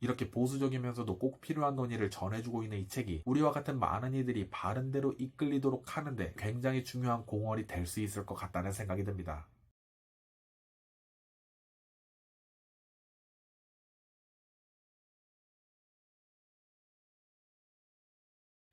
이렇게 보수적이면서도 꼭 필요한 논의를 전해주고 있는 이 책이 우리와 같은 많은 이들이 바른 대로 이끌리도록 하는데 굉장히 중요한 공헌이 될 수 있을 것 같다는 생각이 듭니다.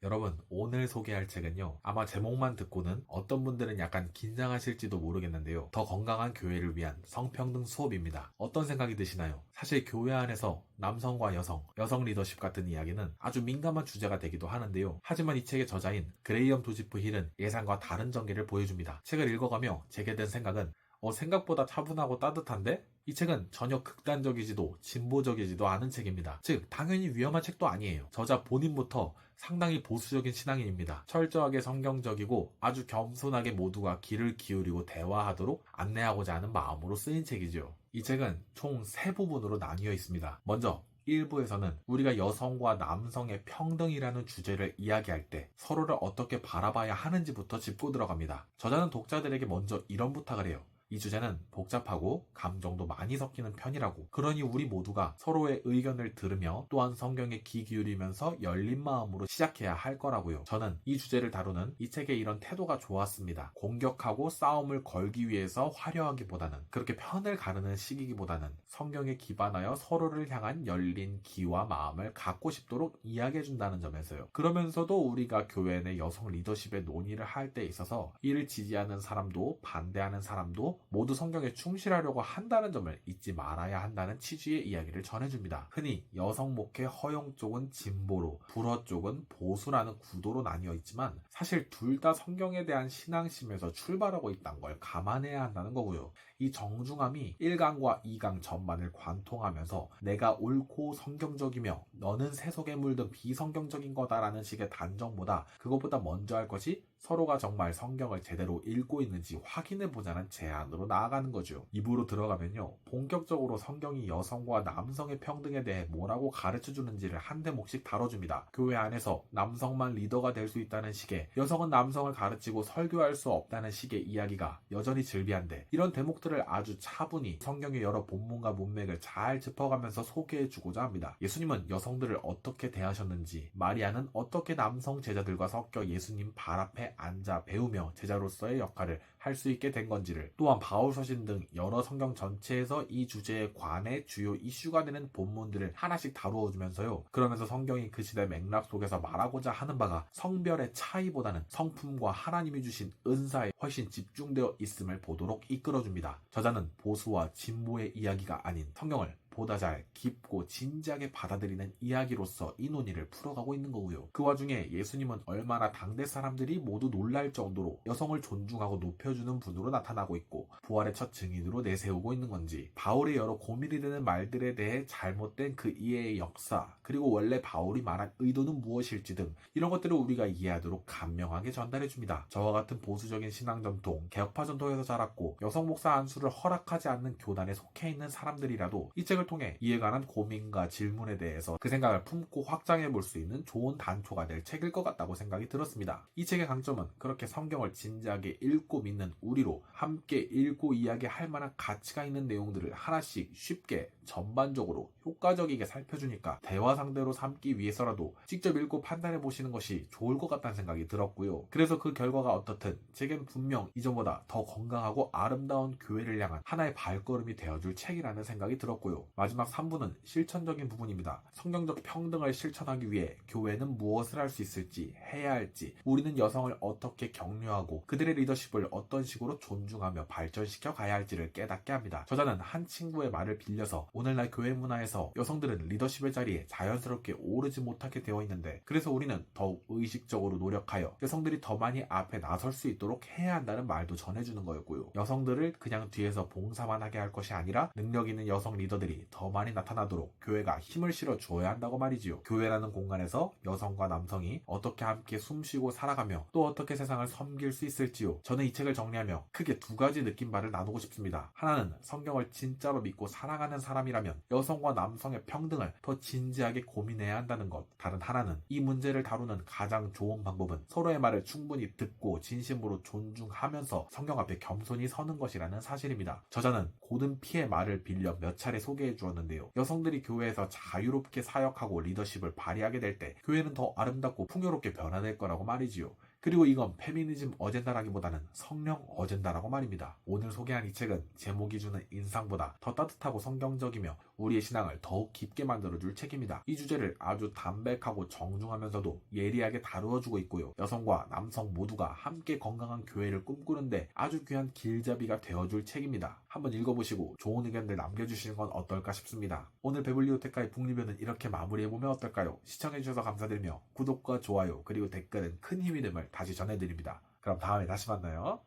여러분, 오늘 소개할 책은요, 아마 제목만 듣고는 어떤 분들은 약간 긴장하실지도 모르겠는데요. 더 건강한 교회를 위한 성평등 수업입니다. 어떤 생각이 드시나요? 사실 교회 안에서 남성과 여성 리더십 같은 이야기는 아주 민감한 주제가 되기도 하는데요. 하지만 이 책의 저자인 그레이엄 도지프 힐은 예상과 다른 전개를 보여줍니다. 책을 읽어가며 제게 든 생각은 생각보다 차분하고 따뜻한데? 이 책은 전혀 극단적이지도 진보적이지도 않은 책입니다. 즉, 당연히 위험한 책도 아니에요. 저자 본인부터 상당히 보수적인 신앙인입니다. 철저하게 성경적이고 아주 겸손하게 모두가 귀를 기울이고 대화하도록 안내하고자 하는 마음으로 쓰인 책이죠. 이 책은 총 3부분으로 나뉘어 있습니다. 먼저 1부에서는 우리가 여성과 남성의 평등이라는 주제를 이야기할 때 서로를 어떻게 바라봐야 하는지부터 짚고 들어갑니다. 저자는 독자들에게 먼저 이런 부탁을 해요. 이 주제는 복잡하고 감정도 많이 섞이는 편이라고. 그러니 우리 모두가 서로의 의견을 들으며 또한 성경에 귀 기울이면서 열린 마음으로 시작해야 할 거라고요. 저는 이 주제를 다루는 이 책의 이런 태도가 좋았습니다. 공격하고 싸움을 걸기 위해서 화려하기보다는, 그렇게 편을 가르는 시기기보다는 성경에 기반하여 서로를 향한 열린 귀와 마음을 갖고 싶도록 이야기해준다는 점에서요. 그러면서도 우리가 교회 내 여성 리더십의 논의를 할 때 있어서 이를 지지하는 사람도 반대하는 사람도 모두 성경에 충실하려고 한다는 점을 잊지 말아야 한다는 취지의 이야기를 전해줍니다. 흔히 여성 목회 허용 쪽은 진보로, 불허 쪽은 보수라는 구도로 나뉘어 있지만 사실 둘 다 성경에 대한 신앙심에서 출발하고 있다는 걸 감안해야 한다는 거고요. 이 정중함이 1강과 2강 전반을 관통하면서 내가 옳고 성경적이며 너는 세속에 물든 비성경적인 거다라는 식의 단정보다 그것보다 먼저 할 것이 서로가 정말 성경을 제대로 읽고 있는지 확인해보자는 제안으로 나아가는 거죠. 2부로 들어가면요, 본격적으로 성경이 여성과 남성의 평등에 대해 뭐라고 가르쳐주는지를 한 대목씩 다뤄줍니다. 교회 안에서 남성만 리더가 될 수 있다는 식의, 여성은 남성을 가르치고 설교할 수 없다는 식의 이야기가 여전히 즐비한데, 이런 대목들을 아주 차분히 성경의 여러 본문과 문맥을 잘 짚어가면서 소개해주고자 합니다. 예수님은 여성들을 어떻게 대하셨는지, 마리아는 어떻게 남성 제자들과 섞여 예수님 발 앞에 앉아 배우며 제자로서의 역할을 할 수 있게 된 건지를, 또한 바울서신 등 여러 성경 전체에서 이 주제에 관해 주요 이슈가 되는 본문들을 하나씩 다루어주면서요. 그러면서 성경이 그 시대 맥락 속에서 말하고자 하는 바가 성별의 차이보다는 성품과 하나님이 주신 은사에 훨씬 집중되어 있음을 보도록 이끌어줍니다. 저자는 보수와 진보의 이야기가 아닌 성경을 보다 잘 깊고 진지하게 받아들이는 이야기로서 이 논의를 풀어가고 있는 거고요. 그 와중에 예수님은 얼마나 당대 사람들이 모두 놀랄 정도로 여성을 존중하고 높여주는 분으로 나타나고 있고 부활의 첫 증인으로 내세우고 있는 건지, 바울의 여러 고민이 되는 말들에 대해 잘못된 그 이해의 역사, 그리고 원래 바울이 말한 의도는 무엇일지 등 이런 것들을 우리가 이해하도록 간명하게 전달해줍니다. 저와 같은 보수적인 신앙 전통, 개혁파 전통에서 자랐고 여성 목사 안수를 허락하지 않는 교단에 속해 있는 사람들이라도 이 책을 통해 이에 관한 고민과 질문에 대해서 그 생각을 품고 확장해 볼 수 있는 좋은 단초가 될 책일 것 같다고 생각이 들었습니다. 이 책의 강점은 그렇게 성경을 진지하게 읽고 믿는 우리로 함께 읽고 이야기할 만한 가치가 있는 내용들을 하나씩 쉽게 전반적으로 효과적이게 살펴주니까 대화 상대로 삼기 위해서라도 직접 읽고 판단해 보시는 것이 좋을 것 같다는 생각이 들었고요. 그래서 그 결과가 어떻든 제겐 분명 이전보다 더 건강하고 아름다운 교회를 향한 하나의 발걸음이 되어줄 책이라는 생각이 들었고요. 마지막 3부는 실천적인 부분입니다. 성경적 평등을 실천하기 위해 교회는 무엇을 할 수 있을지, 해야 할지, 우리는 여성을 어떻게 격려하고 그들의 리더십을 어떤 식으로 존중하며 발전시켜 가야 할지를 깨닫게 합니다. 저자는 한 친구의 말을 빌려서 오늘날 교회 문화에서 여성들은 리더십의 자리에 자연스럽게 오르지 못하게 되어 있는데, 그래서 우리는 더욱 의식적으로 노력하여 여성들이 더 많이 앞에 나설 수 있도록 해야 한다는 말도 전해주는 거였고요. 여성들을 그냥 뒤에서 봉사만 하게 할 것이 아니라 능력 있는 여성 리더들이 더 많이 나타나도록 교회가 힘을 실어 주어야 한다고 말이지요. 교회라는 공간에서 여성과 남성이 어떻게 함께 숨쉬고 살아가며 또 어떻게 세상을 섬길 수 있을지요. 저는 이 책을 정리하며 크게 2가지 느낀 바를 나누고 싶습니다. 하나는 성경을 진짜로 믿고 살아가는 사람이 사람이라면 여성과 남성의 평등을 더 진지하게 고민해야 한다는 것. 다른 하나는 이 문제를 다루는 가장 좋은 방법은 서로의 말을 충분히 듣고 진심으로 존중하면서 성경 앞에 겸손히 서는 것이라는 사실입니다. 저자는 고든 피의 말을 빌려 몇 차례 소개해 주었는데요. 여성들이 교회에서 자유롭게 사역하고 리더십을 발휘하게 될 때 교회는 더 아름답고 풍요롭게 변화될 거라고 말이지요. 그리고 이건 페미니즘 어젠다라기보다는 성령 어젠다라고 말입니다. 오늘 소개한 이 책은 제목이 주는 인상보다 더 따뜻하고 성경적이며 우리의 신앙을 더욱 깊게 만들어줄 책입니다. 이 주제를 아주 담백하고 정중하면서도 예리하게 다루어주고 있고요. 여성과 남성 모두가 함께 건강한 교회를 꿈꾸는데 아주 귀한 길잡이가 되어줄 책입니다. 한번 읽어보시고 좋은 의견들 남겨주시는 건 어떨까 싶습니다. 오늘 베블리오테카의 북리뷰는 이렇게 마무리해보면 어떨까요? 시청해주셔서 감사드리며 구독과 좋아요 그리고 댓글은 큰 힘이 됨을 다시 전해드립니다. 그럼 다음에 다시 만나요.